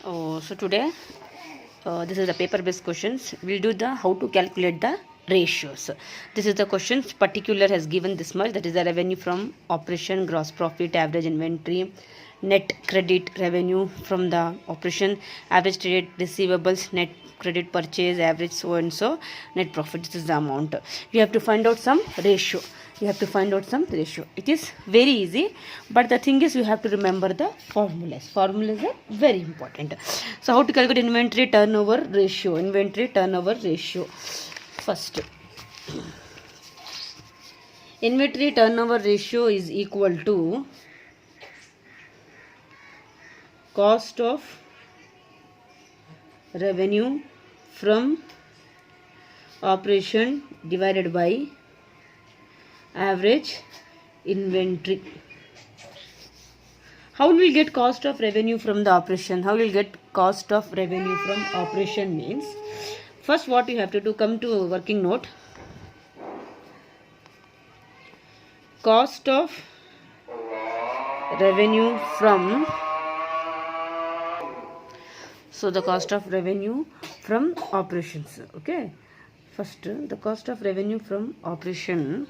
So today, this is the paper-based questions. We'll do the how to calculate the ratios. This is the questions. Particular has given this much. That is the revenue from operation, gross profit, average inventory, net credit revenue from the operation, average trade receivables, net credit purchase, average so and so, net profit. This is the amount. You have to find out some ratio. It is very easy, but the thing is you have to remember the formulas. Formulas are very important. So how to calculate inventory turnover ratio? First, inventory turnover ratio is equal to cost of revenue from operation divided by average inventory. How will we get cost of revenue from the operation? Means, first what you have to do, come to working note. Cost of revenue from, so the cost of revenue from operations. Okay, first the cost of revenue from operation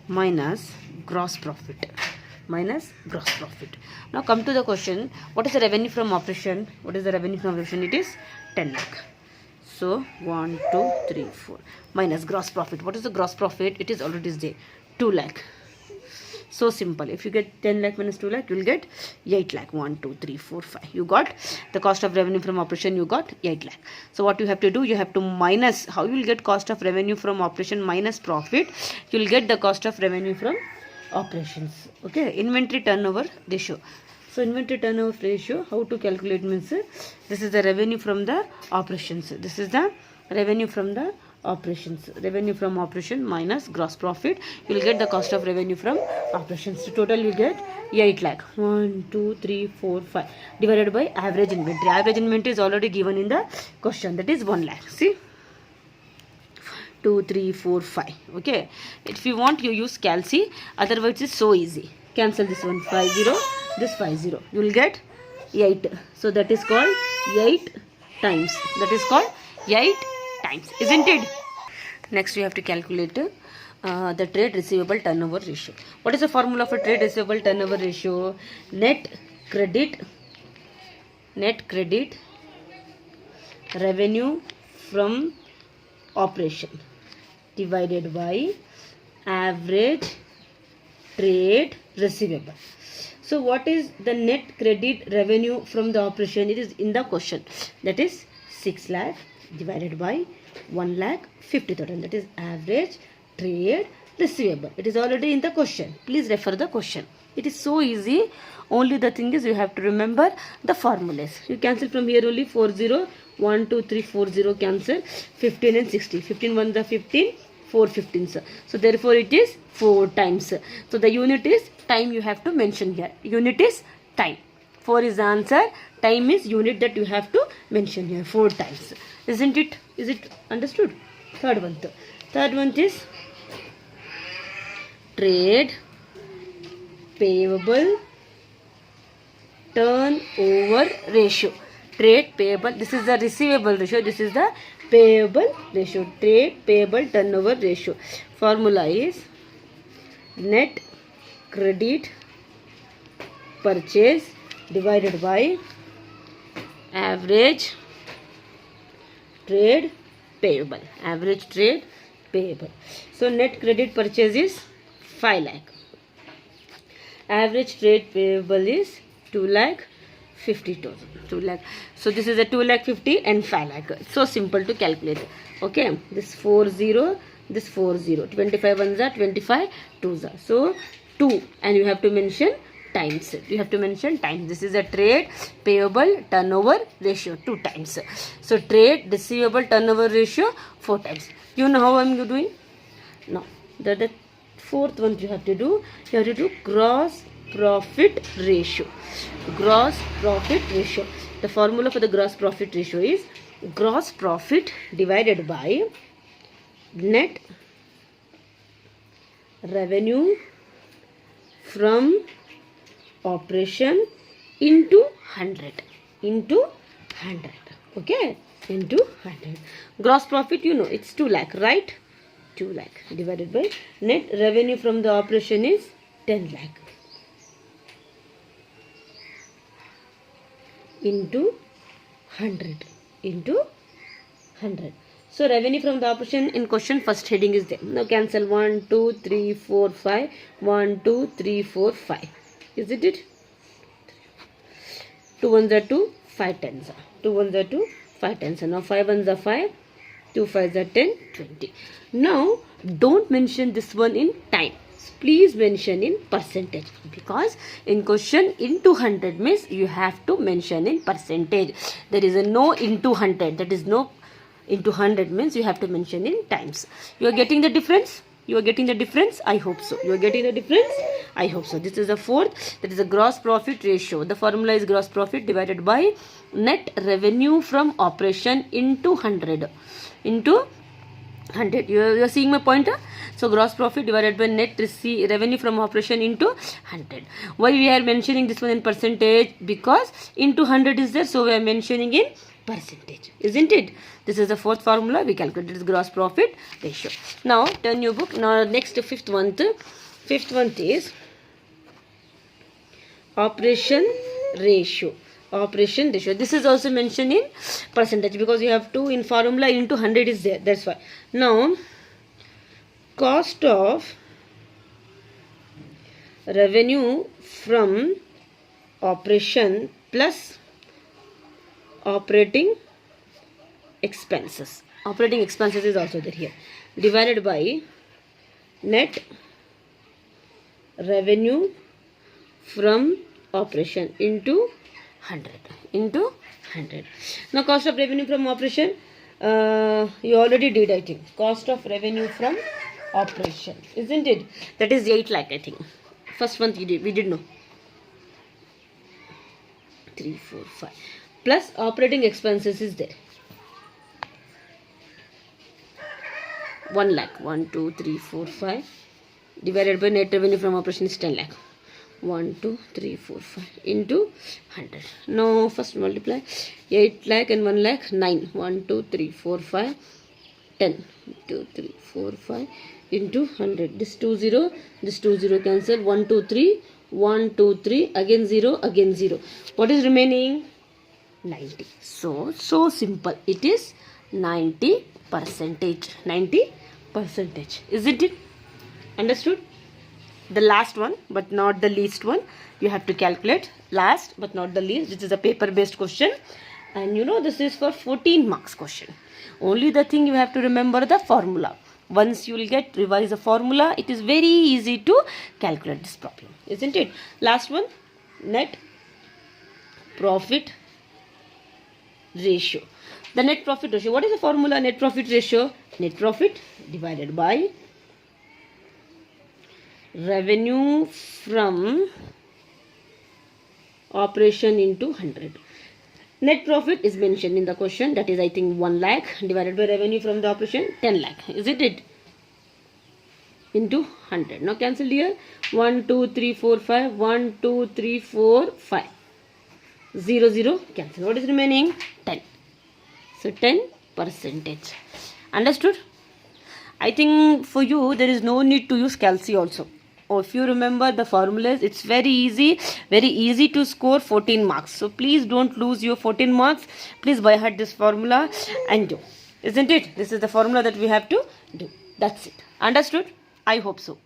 minus gross profit. Now come to the question, what is the revenue from operation? It is 10 lakh. So 1, 2, 3, 4 minus gross profit. What is the gross profit? It is already there, 2 lakh. So simple. If you get 10 lakh minus 2 lakh, you will get 8 lakh. 1, 2, 3, 4, 5. You got the cost of revenue from operation, you got 8 lakh. So what you have to do, you have to minus. How you will get cost of revenue from operation minus profit? You will get the cost of revenue from operations. Okay, inventory turnover ratio. So inventory turnover ratio, how to calculate means, this is the revenue from the operations. Revenue from operation minus gross profit. You will get the cost of revenue from operations. So total you get 8 lakh. 1, 2, 3, 4, 5 divided by average inventory. Average inventory is already given in the question. That is 1 lakh. See, 2, 3, 4, 5. Okay. If you want, you use calci. Otherwise, it's so easy. Cancel this one. 50. This 50. You will get 8. So that is called 8 times. Isn't it? Next we have to calculate the trade receivable turnover ratio. What is the formula for trade receivable turnover ratio? Net credit revenue from operation divided by average trade receivable. So what is the net credit revenue from the operation? It is in the question. That is 6 lakh divided by 1 lakh 50,000. That is average trade receivable. It is already in the question. Please refer the question. It is so easy. Only the thing is you have to remember the formulas. You cancel from here only 40. 1, 2, 3, 40 cancel. 15 and 60. 15 1 the 15. 4 15s. So therefore it is 4 times. So the unit is time you have to mention here. Unit is time. 4 is the answer. Time is unit that you have to mention here. 4 times. Isn't it? Is it understood? Third one is trade payable turnover ratio. Trade payable, this is the receivable ratio, this is the payable ratio. Trade payable turnover ratio. Formula is net credit purchase divided by average trade payable. So net credit purchase is 5 lakh. Average trade payable is 2 lakh 50,000. 2 lakh. So this is a 2 lakh 50 and 5 lakh. So simple to calculate. Okay. This 40, this 40. 25 ones are 25 twos are. So 2, and you have to mention times. This is a trade payable turnover ratio 2 times. So trade receivable turnover ratio 4 times. You know how I am doing? Now the fourth one you have to do. You have to do gross profit ratio. The formula for the gross profit ratio is gross profit divided by net revenue from operation into 100. Okay, into 100. Gross profit, you know, it's 2 lakh, right? 2 lakh divided by net revenue from the operation is 10 lakh into 100 into 100. So revenue from the operation in question, first heading is there. Now cancel 1, 2, 3, 4, 5. 1, 2, 3, 4, 5. Isn't it? 2 ones are 2, 5 tens are. 2 ones are 2, 5 tens are. Now 5 ones are 5, 2 5s are 10, 20. Now don't mention this one in time. Please mention in percentage, because in question into 100 means you have to mention in percentage. There is a no into 100. That is no into 100 means you have to mention in times. You are getting the difference? You are getting the difference? I hope so. You are getting the difference? I hope so. This is the fourth. That is the gross profit ratio. The formula is gross profit divided by net revenue from operation into 100. Into 100. You are seeing my pointer? So gross profit divided by net revenue from operation into 100. Why we are mentioning this one in percentage? Because into 100 is there, so we are mentioning in percentage, isn't it? This is the fourth formula. We calculated this gross profit ratio. Now turn your book. Now next fifth one is operation ratio. Operation ratio. This is also mentioned in percentage because you have to in formula into 100 is there. That's why. Now cost of revenue from operation plus operating expenses. Operating expenses is also there here. Divided by net revenue from operation into 100. Into 100. Now cost of revenue from operation, you already did, I think. Cost of revenue from operation, isn't it? That is 8 lakh, I think. First one we did know. 3, 4, 5. Plus operating expenses is there. 1 lakh. 1, 2, 3, 4, 5. Divided by net revenue from operation is 10 lakh. 1, 2, 3, 4, 5 into 100. Now first multiply 8 lakh and 1 lakh 9. 1, 2, 3, 4, 5 10. 2, 3, 4, 5 into 100. This 2 0, this 2 0 cancel. 1, 2, 3, 1, 2, 3 again 0, again 0. What is remaining? 90. So simple. It is 90 percentage. 90 percentage. Isn't it? Understood? The last one but not the least one you have to calculate. Last but not the least. This is a paper based question, and you know this is for 14 marks question. Only the thing you have to remember the formula. Once you will get revise the formula, it is very easy to calculate this problem, isn't it? Last one, net profit ratio. The net profit ratio. What is the formula? Net profit ratio. Net profit divided by revenue from operation into 100. Net profit is mentioned in the question. That is, I think, 1 lakh divided by revenue from the operation 10 lakh. Isn't it? Into 100. Now cancel here. 1, 2, 3, 4, 5. 1, 2, 3, 4, 5. 0, 0. Cancel. What is remaining? 10. So 10 percentage. Understood? I think for you there is no need to use calci also. Or if you remember the formulas, it's very easy to score 14 marks. So please don't lose your 14 marks. Please by heart this formula and do. Isn't it? This is the formula that we have to do. That's it. Understood? I hope so.